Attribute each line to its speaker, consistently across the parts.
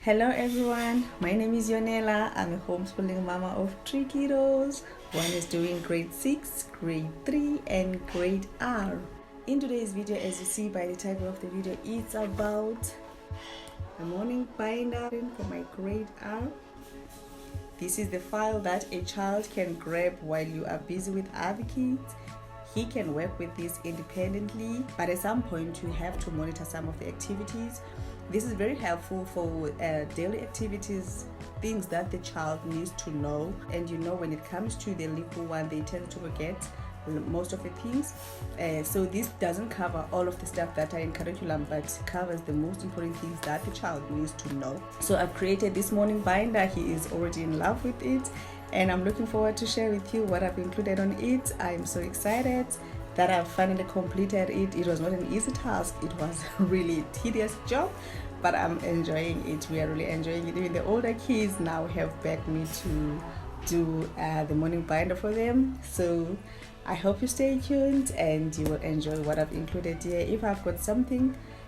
Speaker 1: Hello everyone, my name is Yonela. I'm a homeschooling mama of 3 kiddos. One is doing grade 6, grade 3 and grade R. In today's video, as you see by the title of the video, it's about a morning binder for my grade R. This is the file that a child can grab while you are busy with other kids. He can work with this independently, but at some point you have to monitor some of the activities. This is very helpful for daily activities, things that the child needs to know. And when it comes to the little one, they tend to forget most of the things. So this doesn't cover all of the stuff that are in curriculum, but covers the most important things that the child needs to know. So I've created this morning binder. He is already in love with it, and I'm looking forward to share with you what I've included on it. I'm so excited that I've finally completed it. It was not an easy task. It was really a tedious job, but I'm enjoying it. We are really enjoying it. Even the older kids now have begged me to do the morning binder for them. So I hope you stay tuned and you will enjoy what I've included here. If I've got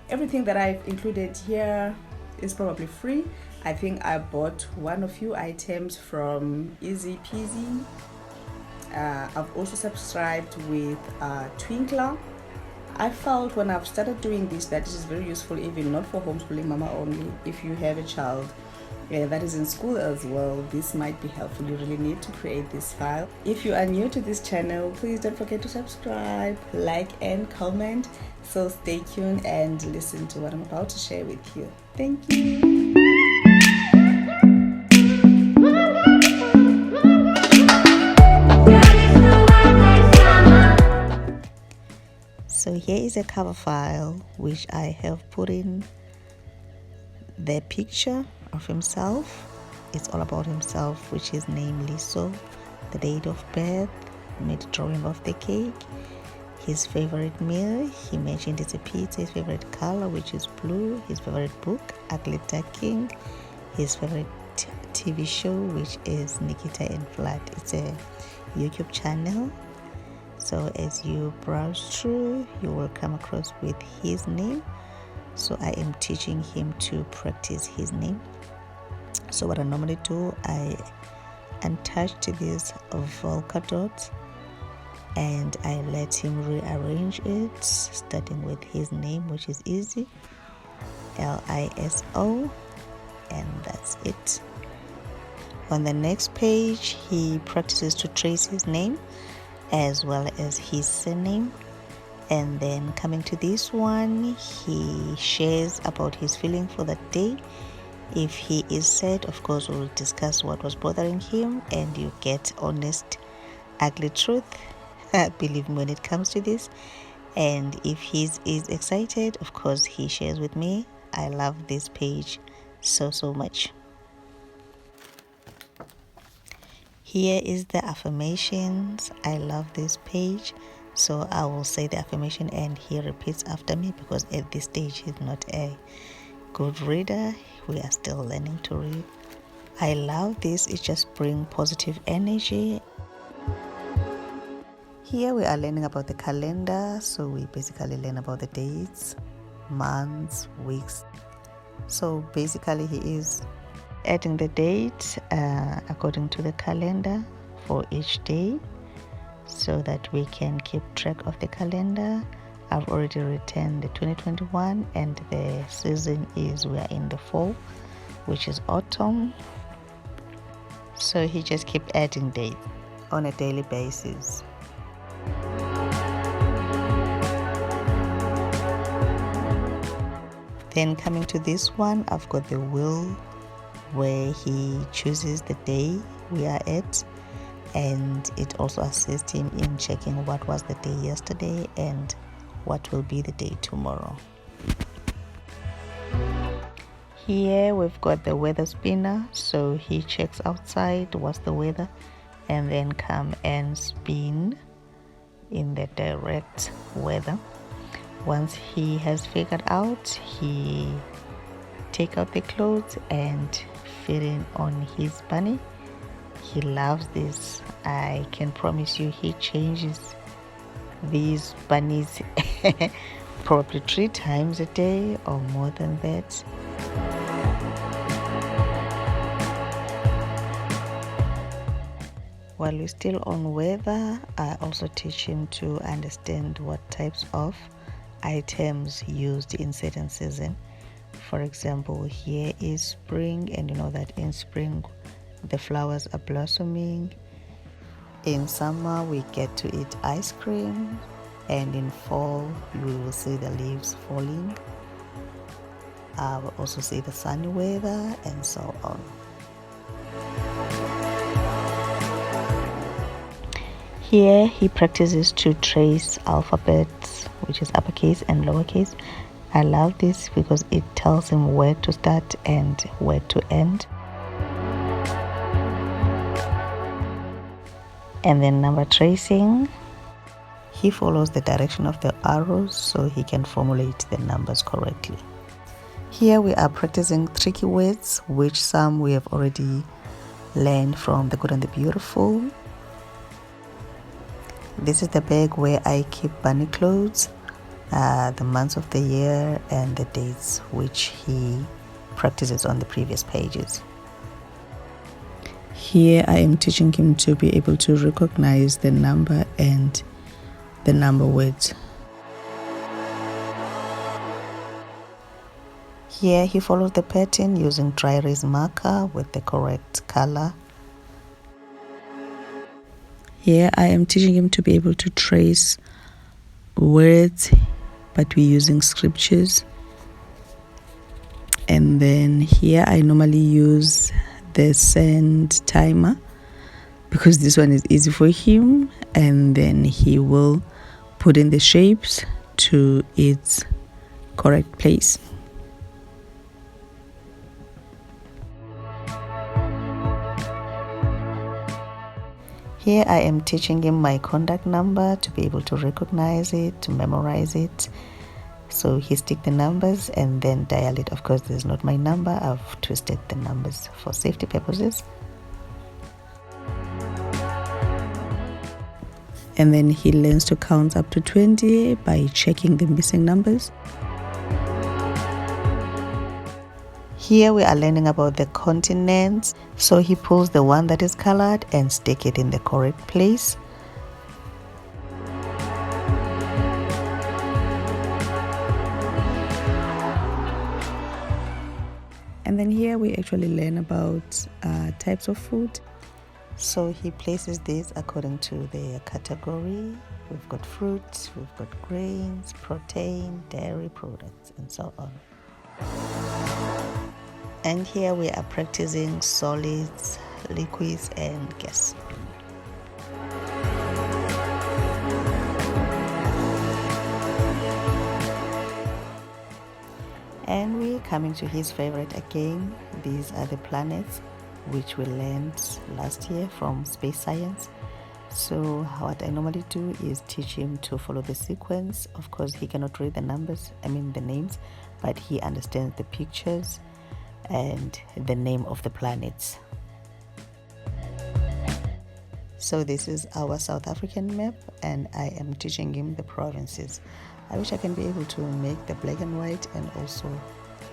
Speaker 1: everything that I've included here is probably free. I think I bought one or few items from Easy Peasy. I've also subscribed with Twinkler. I felt when I've started doing this that this is very useful, even not for homeschooling mama only. If you have a child that is in school as well, this might be helpful. You really need to create this file. If you are new to this channel, please don't forget to subscribe, like and comment. So stay tuned and listen to what I'm about to share with you. Thank you. So here is a cover file which I have put in the picture of himself. It's all about himself, which is namely the date of birth, mid drawing of the cake, his favorite meal, he mentioned it's a pizza, his favorite color, which is blue, his favorite book, Ugly Duckling, his favorite TV show, which is Nikita and Vlad. It's a YouTube channel. So as you browse through, you will come across with his name. So I am teaching him to practice his name. So what I normally do, I untouch these Volca dots and I let him rearrange it, starting with his name, which is Easy, Liso, and that's it. On the next page, he practices to trace his name as well as his surname. And then coming to this one, he shares about his feeling for that day. If he is sad, of course, we'll discuss what was bothering him and you get honest, ugly truth. Believe me when it comes to this. And if he is excited, of course, he shares with me. I love this page so much. Here is the affirmations. I love this page. So I will say the affirmation and he repeats after me, because at this stage he's not a good reader. We are still learning to read. I love this. It just brings positive energy. Here we are learning about the calendar. So we basically learn about the dates, months, weeks. So basically he is adding the date according to the calendar for each day, so that we can keep track of the calendar. I've already written the 2021 and the season is we are in the fall, which is autumn. So he just keeps adding dates on a daily basis. Then coming to this one, I've got the wheel where he chooses the day we are at, and it also assists him in checking what was the day yesterday and what will be the day tomorrow. Here we've got the weather spinner, so he checks outside what's the weather and then come and spin in the direct weather. Once he has figured out, he take out the clothes and fit in on his bunny. He loves this. I can promise you he changes these bunnies probably 3 times a day or more than that. While we're still on weather, I also teach him to understand what types of items used in certain season. For example, here is spring, and you know that in spring the flowers are blossoming. In summer we get to eat ice cream, and in fall you will see the leaves falling. I will also see the sunny weather and so on. Here he practices to trace alphabets, which is uppercase and lowercase. I love this because it tells him where to start and where to end. And then number tracing, he follows the direction of the arrows so he can formulate the numbers correctly. Here we are practicing tricky words, which some we have already learned from The Good and the Beautiful. This is the bag where I keep bunny clothes, the months of the year and the dates, which he practices on the previous pages. Here I am teaching him to be able to recognize the number and the number words. Here he follows the pattern using dry erase marker with the correct color. Here I am teaching him to be able to trace words, but we're using scriptures. And then here I normally use the send timer because this one is easy for him, and then he will put in the shapes to its correct place. Here I am teaching him my contact number to be able to recognize it, to memorize it. So he stick the numbers and then dial it. Of course, this is not my number. I've twisted the numbers for safety purposes. And then he learns to count up to 20 by checking the missing numbers. Here we are learning about the continents. So he pulls the one that is colored and stick it in the correct place. And then here we actually learn about types of food. So he places these according to their category. We've got fruits, we've got grains, protein, dairy products, and so on. And here we are practicing solids, liquids, and gas. And we're coming to his favorite again. These are the planets which we learned last year from space science. So what I normally do is teach him to follow the sequence. Of course, he cannot read the names, but he understands the pictures and the name of the planets. So this is our South African map, and I am teaching him the provinces. I wish I can be able to make the black and white and also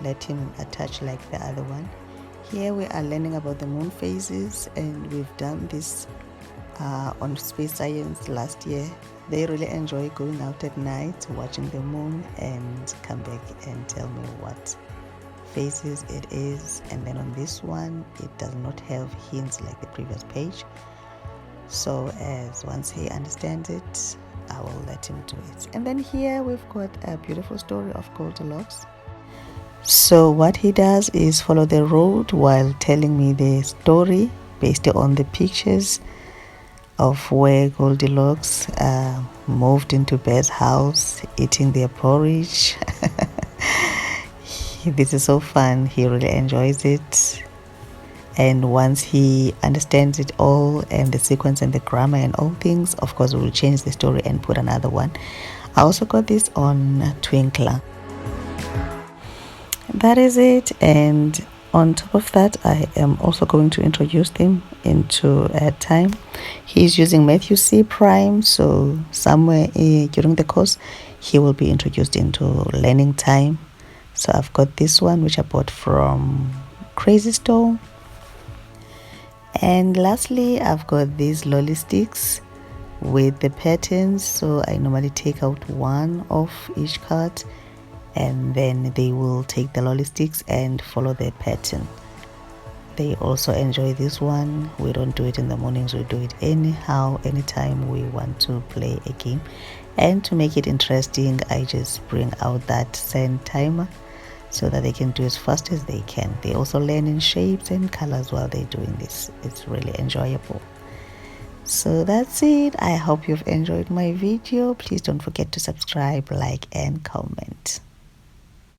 Speaker 1: let him attach like the other one. Here we are learning about the moon phases, and we've done this on space science last year. They really enjoy going out at night, watching the moon, and come back and tell me what phases it is. And then on this one, it does not have hints like the previous page. So as once he understands it, I will let him do it. And then here we've got a beautiful story of Goldilocks. So what he does is follow the road while telling me the story based on the pictures of where Goldilocks moved into Bear's house, eating their porridge. This is so fun. He really enjoys it. And once he understands it all and the sequence and the grammar and all things, of course we will change the story and put another one. I also got this on Twinkler. That is it. And on top of that, I am also going to introduce him into time. He's using Matthew C. Prime, so somewhere during the course he will be introduced into learning time. So I've got this one which I bought from Crazy Store. And lastly, I've got these lolly sticks with the patterns. So I normally take out one of each card, and then they will take the lolly sticks and follow the pattern. They also enjoy this one. We don't do it in the mornings, we do it anytime we want to play a game. And to make it interesting, I just bring out that sand timer so that they can do as fast as they can. They also learn in shapes and colors while they're doing this. It's really enjoyable. So that's it. I hope you've enjoyed my video. Please don't forget to subscribe, like, and comment.